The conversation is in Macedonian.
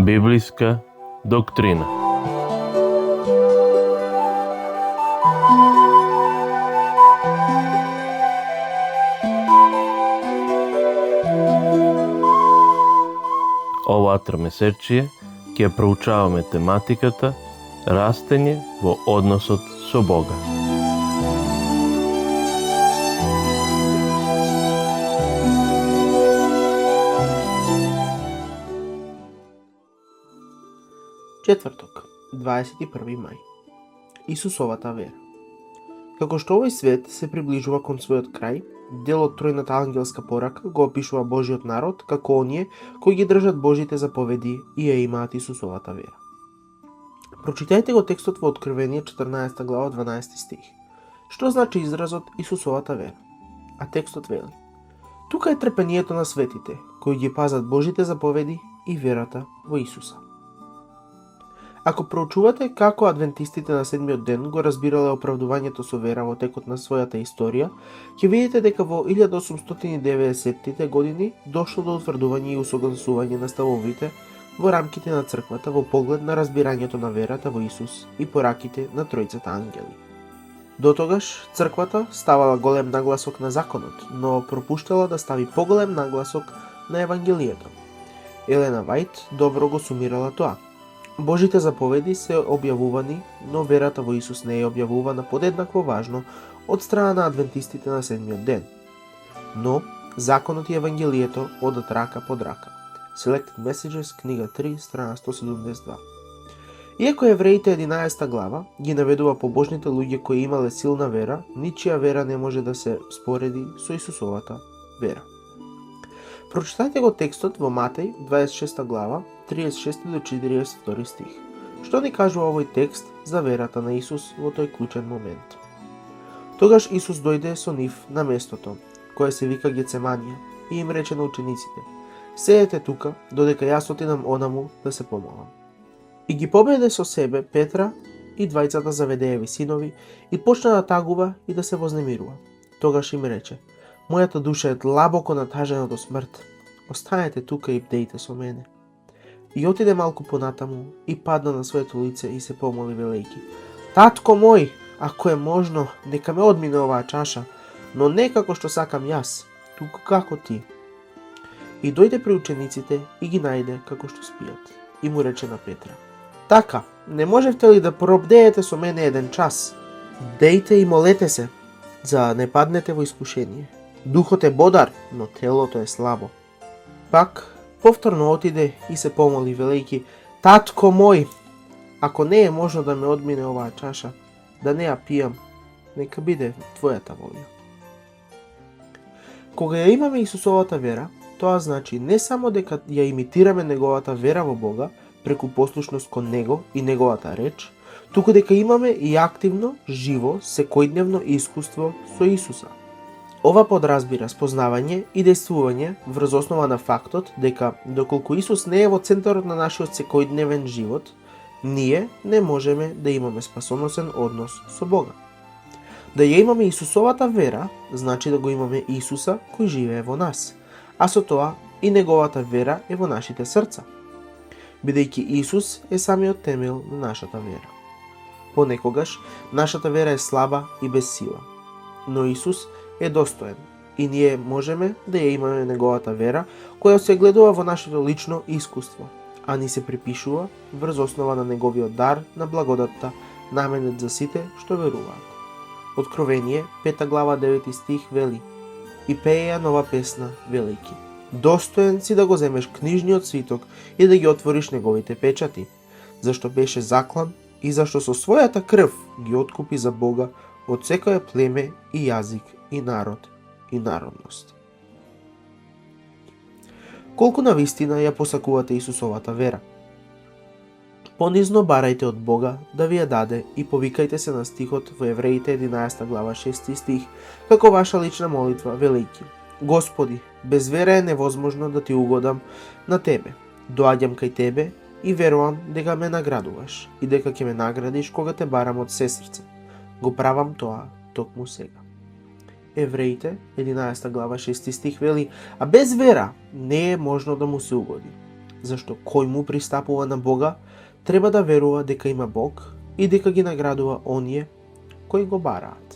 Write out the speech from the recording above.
Библиска доктрина. Оваа тромесечие ќе проучаваме тематиката растење во односот со Бога. Четврток, 21. мај. Исусовата вера. Како што овој свет се приближува кон својот крај, дел од тројната ангелска порака го опишува Божиот народ како оние кои ги држат Божите заповеди и ја имаат Исусовата вера. Прочитајте го текстот во Откровение 14 глава 12 стих. Што значи изразот Исусовата вера? А текстот вели: тука е трпението на светите, кои ги пазат Божите заповеди и верата во Исуса. Ако проучувате како адвентистите на седмиот ден го разбирале оправдувањето со вера во текот на својата историја, ќе видите дека во 1890-тите години дошло до утврдување и усогласување на ставовите во рамките на црквата во поглед на разбирањето на верата во Исус и пораките на тројцата ангели. Дотогаш црквата ставала голем нагласок на законот, но пропуштала да стави поголем нагласок на Евангелието. Елена Вајт добро го сумирала тоа. Божите заповеди се објавувани, но верата во Исус не е објавувана подеднакво важно од страна на адвентистите на седмиот ден. Но законот и Евангелието одат рака под рака. Selected Messages, книга 3, страна 172. Иако Евреите 11 глава ги наведува побожните луѓе кои имале силна вера, ничија вера не може да се спореди со Исусовата вера. Прочитајте го текстот во Матеј 26 глава 36 до 42 стих. Што ни кажува овој текст за верата на Исус во тој клучен момент? Тогаш Исус дојде со нив на местото, кое се вика Гецеманија, и им рече на учениците: седете тука, додека јас отидам онаму да се помолам. И ги победе со себе Петра и двајцата Заведееви синови и почна да тагува и да се вознемирува. Тогаш им рече: мојата душа е длабоко натажена до смрт. Останете тука и бдејте со мене. И отиде малку понатаму и падна на своето лице и се помоли велејки: татко мој, ако е можно, нека ме одмине оваа чаша, но не како што сакам јас, туку како ти. И дојде при учениците и ги најде како што спијат. И му рече на Петра: така, не можевте ли да пробдеете со мене еден час? Бдејте и молете се, за да не паднете во искушение. Духот е бодар, но телото е слабо. Пак, повторно отиде и се помоли велејки: татко мој, ако не е можно да ме одмине оваа чаша, да не ја пијам, нека биде твојата волја. Кога ја имаме Исусовата вера, тоа значи не само дека ја имитираме неговата вера во Бога преку послушност кон Него и Неговата реч, туку дека имаме и активно, живо, секојдневно искуство со Исуса. Ова подразбира спознавање и действување врз основа на фактот дека доколку Исус не е во центарот на нашиот секојдневен живот, ние не можеме да имаме спасоносен однос со Бога. Да ја имаме Исусовата вера, значи да го имаме Исуса кој живее во нас, а со тоа и Неговата вера е во нашите срца, бидејќи Исус е самиот темел на нашата вера. Понекогаш нашата вера е слаба и без сила, но Исус е достоен и ние можеме да ја имаме Неговата вера која се гледува во нашето лично искуство, а ни се припишува врз основа на Неговиот дар на благодатта, наменет за сите што веруваат. Откровение 5 глава 9 стих вели: и пееја нова песна велејки: достоен си да го земеш книжниот свиток и да ги отвориш неговите печати, зашто беше заклан и зашто со својата крв ги откупи за Бога од секое племе и јазик и народ и народност. Колку навистина ја посакувате Исусовата вера? Понизно барајте од Бога да ви ја даде и повикајте се на стихот во Евреите 11 глава 6 стих како ваша лична молитва велејки: Господи, без вера е невозможно да ти угодам на Тебе. Доаѓам кај Тебе и верувам дека ме наградуваш и дека ќе ме наградиш кога те барам од се срце. Го правам тоа токму сега. Евреите 11 глава 6 стих вели: а без вера не е можно да му се угоди. зашто кој му пристапува на Бога треба да верува дека има Бог и дека ги наградува оние кои го бараат.